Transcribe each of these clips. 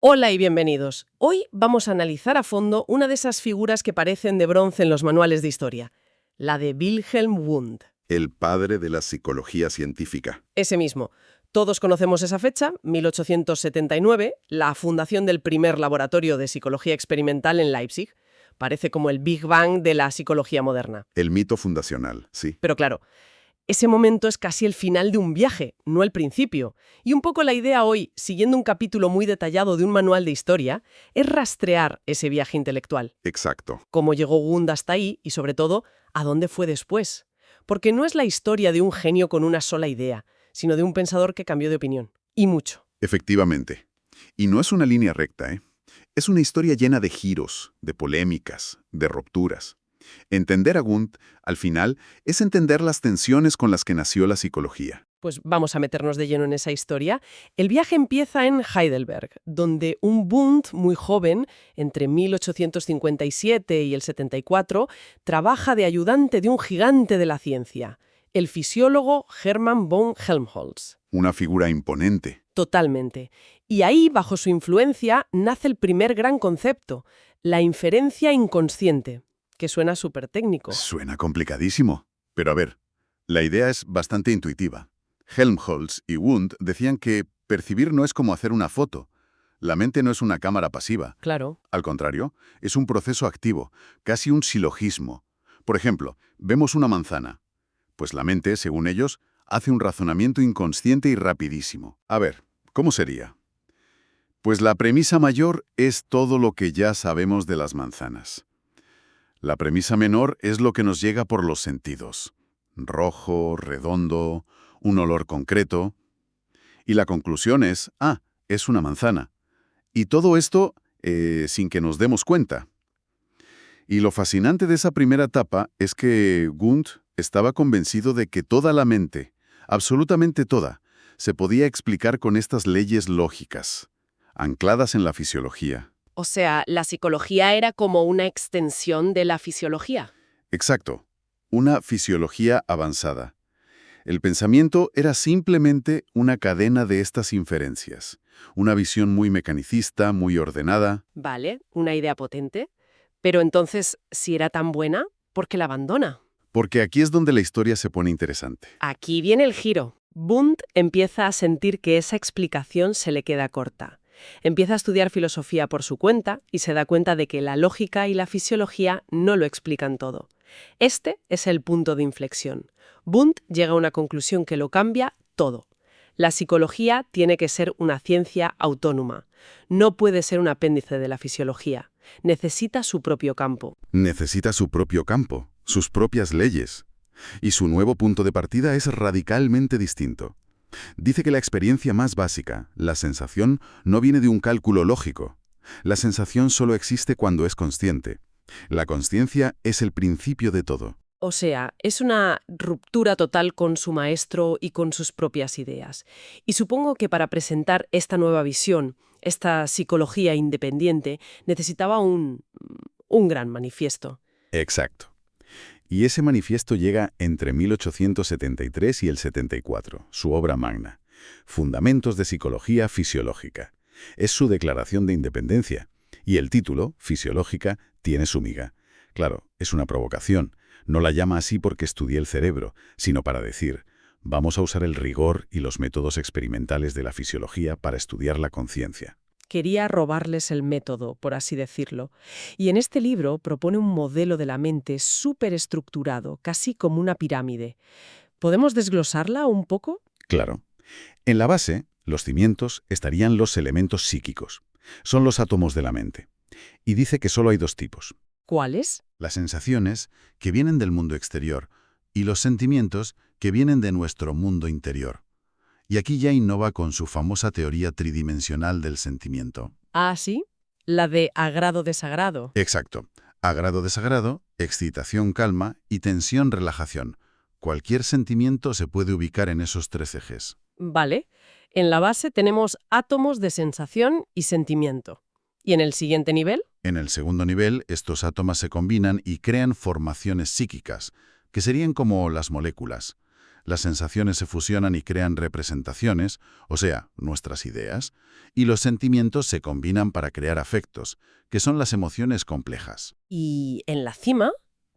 Hola y bienvenidos. Hoy vamos a analizar a fondo una de esas figuras que parecen de bronce en los manuales de historia, la de Wilhelm Wundt. El padre de la psicología científica. Ese mismo. Todos conocemos esa fecha, 1879, la fundación del primer laboratorio de psicología experimental en Leipzig. Parece como el Big Bang de la psicología moderna. El mito fundacional, sí. Pero claro, ese momento es casi el final de un viaje, no el principio. Y un poco la idea hoy, siguiendo un capítulo muy detallado de un manual de historia, es rastrear ese viaje intelectual. Exacto. Cómo llegó Wundt hasta ahí y, sobre todo, a dónde fue después. Porque no es la historia de un genio con una sola idea, sino de un pensador que cambió de opinión. Y mucho. Efectivamente. Y no es una línea recta, ¿eh? Es una historia llena de giros, de polémicas, de rupturas. Entender a Wundt, al final, es entender las tensiones con las que nació la psicología. Pues vamos a meternos de lleno en esa historia. El viaje empieza en Heidelberg, donde un Wundt muy joven, entre 1857 y el 74, trabaja de ayudante de un gigante de la ciencia, el fisiólogo Hermann von Helmholtz. Una figura imponente. Totalmente. Y ahí, bajo su influencia, nace el primer gran concepto, la inferencia inconsciente, que suena súper técnico. Suena complicadísimo. Pero a ver, la idea es bastante intuitiva. Helmholtz y Wundt decían que percibir no es como hacer una foto. La mente no es una cámara pasiva. Claro. Al contrario, es un proceso activo, casi un silogismo. Por ejemplo, vemos una manzana. Pues la mente, según ellos, hace un razonamiento inconsciente y rapidísimo. A ver, ¿cómo sería? Pues la premisa mayor es todo lo que ya sabemos de las manzanas. La premisa menor es lo que nos llega por los sentidos. Rojo, redondo, un olor concreto. Y la conclusión es, es una manzana. Y todo esto sin que nos demos cuenta. Y lo fascinante de esa primera etapa es que Wundt estaba convencido de que toda la mente, absolutamente toda, se podía explicar con estas leyes lógicas, ancladas en la fisiología. O sea, la psicología era como una extensión de la fisiología. Exacto, una fisiología avanzada. El pensamiento era simplemente una cadena de estas inferencias, una visión muy mecanicista, muy ordenada. Vale, una idea potente. Pero entonces, si era tan buena, ¿por qué la abandona? Porque aquí es donde la historia se pone interesante. Aquí viene el giro. Wundt empieza a sentir que esa explicación se le queda corta. Empieza a estudiar filosofía por su cuenta y se da cuenta de que la lógica y la fisiología no lo explican todo. Este es el punto de inflexión. Wundt llega a una conclusión que lo cambia todo. La psicología tiene que ser una ciencia autónoma. No puede ser un apéndice de la fisiología. Necesita su propio campo. Necesita su propio campo, sus propias leyes. Y su nuevo punto de partida es radicalmente distinto. Dice que la experiencia más básica, la sensación, no viene de un cálculo lógico. La sensación solo existe cuando es consciente. La consciencia es el principio de todo. O sea, es una ruptura total con su maestro y con sus propias ideas. Y supongo que para presentar esta nueva visión, esta psicología independiente, necesitaba un gran manifiesto. Exacto. Y ese manifiesto llega entre 1873 y el 74, su obra magna, Fundamentos de Psicología Fisiológica. Es su declaración de independencia. Y el título, Fisiológica, tiene su miga. Claro, es una provocación. No la llama así porque estudie el cerebro, sino para decir, vamos a usar el rigor y los métodos experimentales de la fisiología para estudiar la conciencia. Quería robarles el método, por así decirlo. Y en este libro propone un modelo de la mente súper estructurado, casi como una pirámide. ¿Podemos desglosarla un poco? Claro. En la base, los cimientos, estarían los elementos psíquicos. Son los átomos de la mente. Y dice que solo hay dos tipos. ¿Cuáles? Las sensaciones, que vienen del mundo exterior, y los sentimientos, que vienen de nuestro mundo interior. Y aquí ya innova con su famosa teoría tridimensional del sentimiento. Ah, sí. La de agrado-desagrado. Exacto. Agrado-desagrado, excitación-calma y tensión-relajación. Cualquier sentimiento se puede ubicar en esos tres ejes. Vale. En la base tenemos átomos de sensación y sentimiento. ¿Y en el siguiente nivel? En el segundo nivel, estos átomos se combinan y crean formaciones psíquicas, que serían como las moléculas. Las sensaciones se fusionan y crean representaciones, o sea, nuestras ideas, y los sentimientos se combinan para crear afectos, que son las emociones complejas. Y en la cima,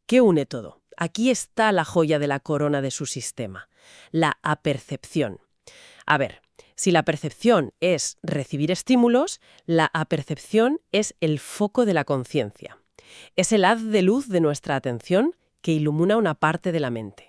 ¿qué une todo? Aquí está la joya de la corona de su sistema, la apercepción. A ver, si la percepción es recibir estímulos, la apercepción es el foco de la conciencia. Es el haz de luz de nuestra atención que ilumina una parte de la mente.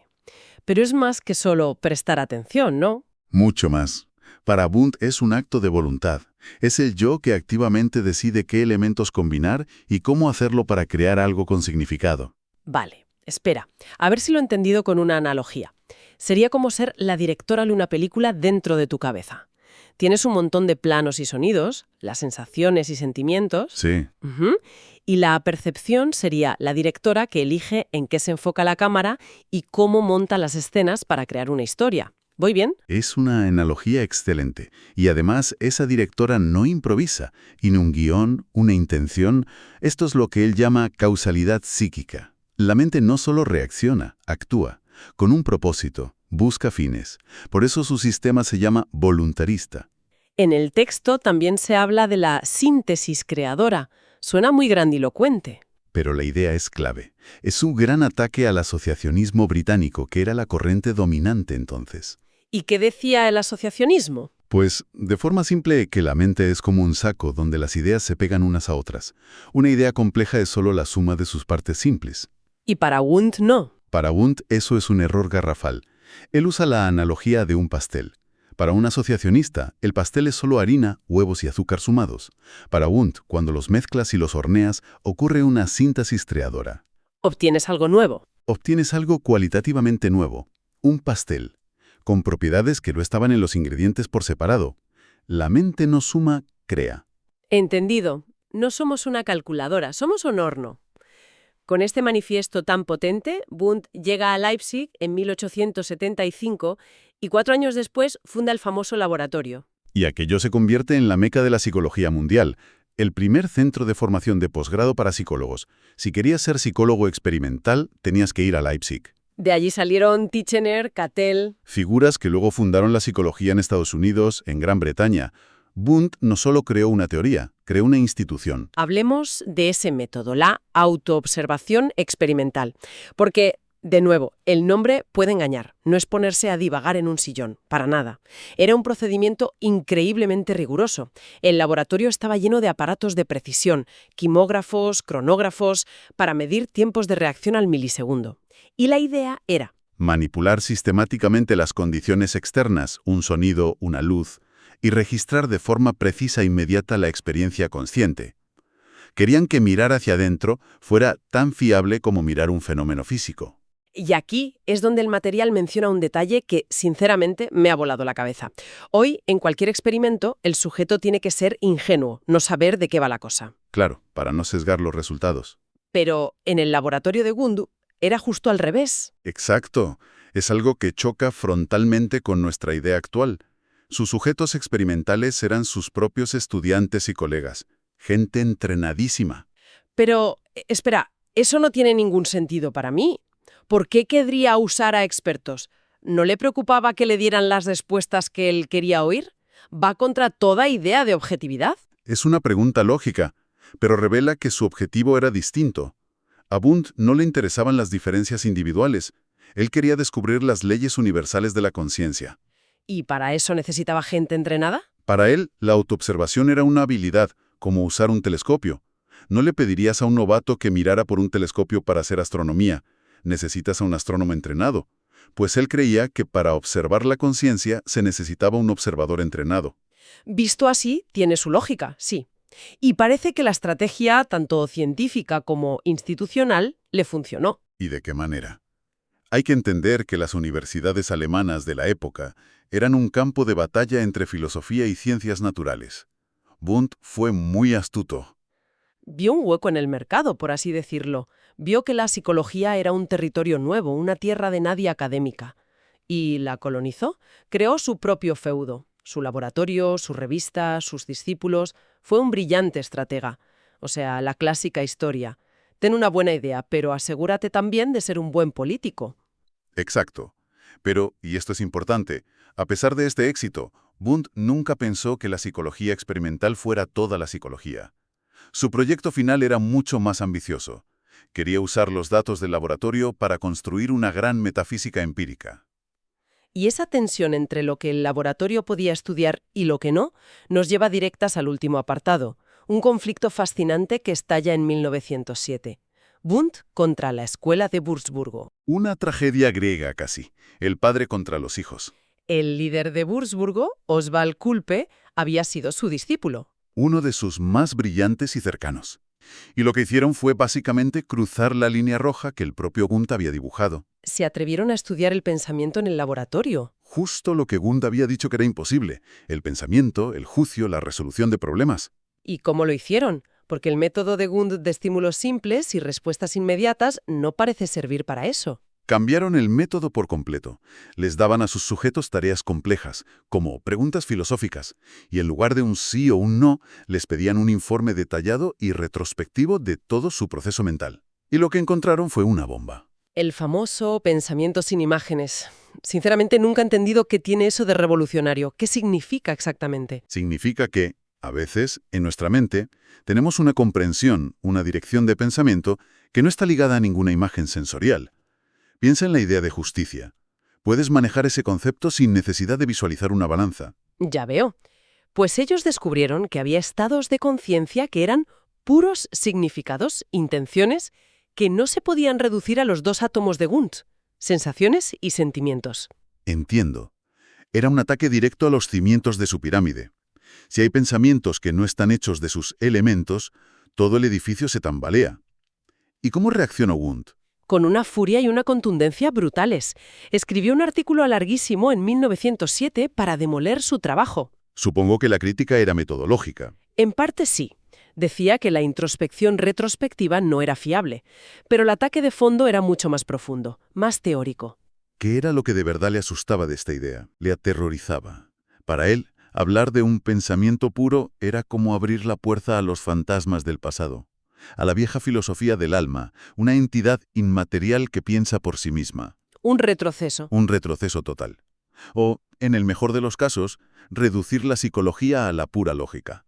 Pero es más que solo prestar atención, ¿no? Mucho más. Para Wundt es un acto de voluntad. Es el yo que activamente decide qué elementos combinar y cómo hacerlo para crear algo con significado. Vale, espera, a ver si lo he entendido con una analogía. Sería como ser la directora de una película dentro de tu cabeza. Tienes un montón de planos y sonidos, las sensaciones y sentimientos. Sí. Ujú. Y la percepción sería la directora que elige en qué se enfoca la cámara y cómo monta las escenas para crear una historia. ¿Voy bien? Es una analogía excelente. Y además, esa directora no improvisa, y un guión, una intención. Esto es lo que él llama causalidad psíquica. La mente no solo reacciona, actúa, con un propósito, busca fines. Por eso su sistema se llama voluntarista. En el texto también se habla de la síntesis creadora. Suena muy grandilocuente. Pero la idea es clave. Es un gran ataque al asociacionismo británico, que era la corriente dominante entonces. ¿Y qué decía el asociacionismo? Pues, de forma simple, que la mente es como un saco donde las ideas se pegan unas a otras. Una idea compleja es solo la suma de sus partes simples. Y para Wundt no. Para Wundt eso es un error garrafal. Él usa la analogía de un pastel. Para un asociacionista, el pastel es solo harina, huevos y azúcar sumados. Para Wundt, cuando los mezclas y los horneas, ocurre una síntesis creadora. Obtienes algo nuevo. Obtienes algo cualitativamente nuevo, un pastel, con propiedades que no estaban en los ingredientes por separado. La mente no suma, crea. Entendido. No somos una calculadora, somos un horno. Con este manifiesto tan potente, Wundt llega a Leipzig en 1875 y 4 años después funda el famoso laboratorio. Y aquello se convierte en la meca de la psicología mundial, el primer centro de formación de posgrado para psicólogos. Si querías ser psicólogo experimental, tenías que ir a Leipzig. De allí salieron Titchener, Cattell. Figuras que luego fundaron la psicología en Estados Unidos, en Gran Bretaña. Wundt no solo creó una teoría, creó una institución. Hablemos de ese método, la autoobservación experimental. Porque, de nuevo, el nombre puede engañar. No es ponerse a divagar en un sillón, para nada. Era un procedimiento increíblemente riguroso. El laboratorio estaba lleno de aparatos de precisión, quimógrafos, cronógrafos, para medir tiempos de reacción al milisegundo. Y la idea era Manipular sistemáticamente las condiciones externas, un sonido, una luz, y registrar de forma precisa e inmediata la experiencia consciente. Querían que mirar hacia adentro fuera tan fiable como mirar un fenómeno físico. Y aquí es donde el material menciona un detalle que, sinceramente, me ha volado la cabeza. Hoy, en cualquier experimento, el sujeto tiene que ser ingenuo, no saber de qué va la cosa. Claro, para no sesgar los resultados. Pero en el laboratorio de Wundt era justo al revés. Exacto. Es algo que choca frontalmente con nuestra idea actual. Sus sujetos experimentales eran sus propios estudiantes y colegas. Gente entrenadísima. Pero, espera, eso no tiene ningún sentido para mí. ¿Por qué querría usar a expertos? ¿No le preocupaba que le dieran las respuestas que él quería oír? ¿Va contra toda idea de objetividad? Es una pregunta lógica, pero revela que su objetivo era distinto. A Wundt no le interesaban las diferencias individuales. Él quería descubrir las leyes universales de la conciencia. ¿Y para eso necesitaba gente entrenada? Para él, la autoobservación era una habilidad, como usar un telescopio. No le pedirías a un novato que mirara por un telescopio para hacer astronomía. Necesitas a un astrónomo entrenado. Pues él creía que para observar la conciencia se necesitaba un observador entrenado. Visto así, tiene su lógica, sí. Y parece que la estrategia, tanto científica como institucional, le funcionó. ¿Y de qué manera? Hay que entender que las universidades alemanas de la época eran un campo de batalla entre filosofía y ciencias naturales. Wundt fue muy astuto. Vio un hueco en el mercado, por así decirlo. Vio que la psicología era un territorio nuevo, una tierra de nadie académica. Y la colonizó. Creó su propio feudo. Su laboratorio, su revista, sus discípulos. Fue un brillante estratega. O sea, la clásica historia. Ten una buena idea, pero asegúrate también de ser un buen político. Exacto. Pero, y esto es importante, a pesar de este éxito, Wundt nunca pensó que la psicología experimental fuera toda la psicología. Su proyecto final era mucho más ambicioso. Quería usar los datos del laboratorio para construir una gran metafísica empírica. Y esa tensión entre lo que el laboratorio podía estudiar y lo que no nos lleva directas al último apartado, un conflicto fascinante que estalla en 1907. Wundt contra la Escuela de Wurzburgo. Una tragedia griega casi, el padre contra los hijos. El líder de Wurzburgo, Oswald Kulpe, había sido su discípulo. Uno de sus más brillantes y cercanos. Y lo que hicieron fue básicamente cruzar la línea roja que el propio Wundt había dibujado. Se atrevieron a estudiar el pensamiento en el laboratorio. Justo lo que Wundt había dicho que era imposible, el pensamiento, el juicio, la resolución de problemas. ¿Y cómo lo hicieron? Porque el método de Wundt de estímulos simples y respuestas inmediatas no parece servir para eso. Cambiaron el método por completo. Les daban a sus sujetos tareas complejas, como preguntas filosóficas, y en lugar de un sí o un no, les pedían un informe detallado y retrospectivo de todo su proceso mental. Y lo que encontraron fue una bomba. El famoso pensamiento sin imágenes. Sinceramente nunca he entendido qué tiene eso de revolucionario. ¿Qué significa exactamente? Significa que, a veces, en nuestra mente, tenemos una comprensión, una dirección de pensamiento que no está ligada a ninguna imagen sensorial. Piensa en la idea de justicia. Puedes manejar ese concepto sin necesidad de visualizar una balanza. Ya veo. Pues ellos descubrieron que había estados de conciencia que eran puros significados, intenciones, que no se podían reducir a los dos átomos de Wundt, sensaciones y sentimientos. Entiendo. Era un ataque directo a los cimientos de su pirámide. Si hay pensamientos que no están hechos de sus elementos, todo el edificio se tambalea. ¿Y cómo reaccionó Wundt? Con una furia y una contundencia brutales. Escribió un artículo larguísimo en 1907 para demoler su trabajo. Supongo que la crítica era metodológica. En parte sí. Decía que la introspección retrospectiva no era fiable, pero el ataque de fondo era mucho más profundo, más teórico. ¿Qué era lo que de verdad le asustaba de esta idea? Le aterrorizaba. Para él, hablar de un pensamiento puro era como abrir la puerta a los fantasmas del pasado, a la vieja filosofía del alma, una entidad inmaterial que piensa por sí misma. Un retroceso. Un retroceso total. O, en el mejor de los casos, reducir la psicología a la pura lógica.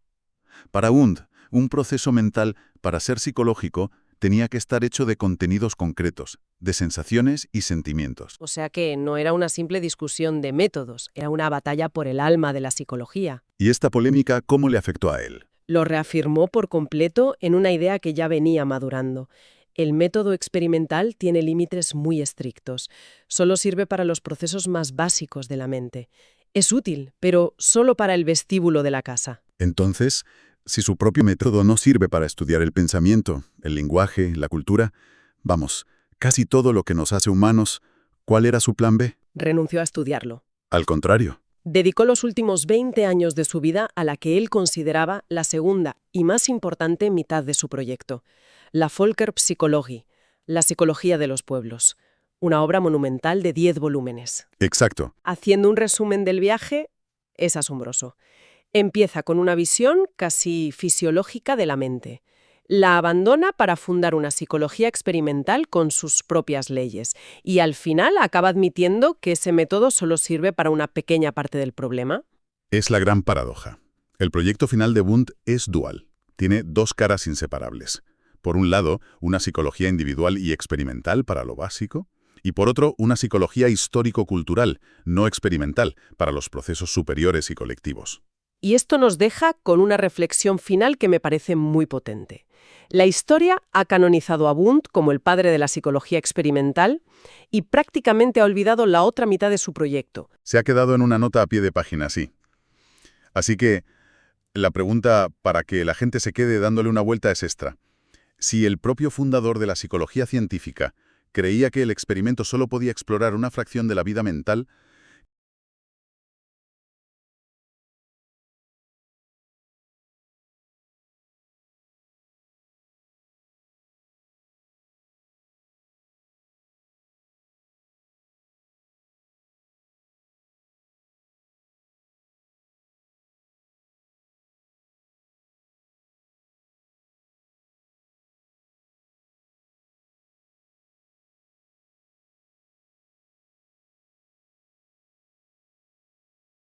Para Wundt, un proceso mental, para ser psicológico, tenía que estar hecho de contenidos concretos, de sensaciones y sentimientos. O sea que no era una simple discusión de métodos, era una batalla por el alma de la psicología. ¿Y esta polémica cómo le afectó a él? Lo reafirmó por completo en una idea que ya venía madurando. El método experimental tiene límites muy estrictos. Solo sirve para los procesos más básicos de la mente. Es útil, pero solo para el vestíbulo de la casa. Entonces, si su propio método no sirve para estudiar el pensamiento, el lenguaje, la cultura, vamos, casi todo lo que nos hace humanos, ¿cuál era su plan B? Renunció a estudiarlo. Al contrario. Dedicó los últimos 20 años de su vida a la que él consideraba la segunda y más importante mitad de su proyecto, la Volkerpsychologie, la psicología de los pueblos, una obra monumental de 10 volúmenes. Exacto. Haciendo un resumen del viaje, es asombroso. Empieza con una visión casi fisiológica de la mente. La abandona para fundar una psicología experimental con sus propias leyes y al final acaba admitiendo que ese método solo sirve para una pequeña parte del problema. Es la gran paradoja. El proyecto final de Wundt es dual. Tiene dos caras inseparables. Por un lado, una psicología individual y experimental para lo básico, y por otro, una psicología histórico-cultural, no experimental, para los procesos superiores y colectivos. Y esto nos deja con una reflexión final que me parece muy potente. La historia ha canonizado a Wundt como el padre de la psicología experimental y prácticamente ha olvidado la otra mitad de su proyecto. Se ha quedado en una nota a pie de página, sí. Así que la pregunta para que la gente se quede dándole una vuelta es esta. Si el propio fundador de la psicología científica creía que el experimento solo podía explorar una fracción de la vida mental,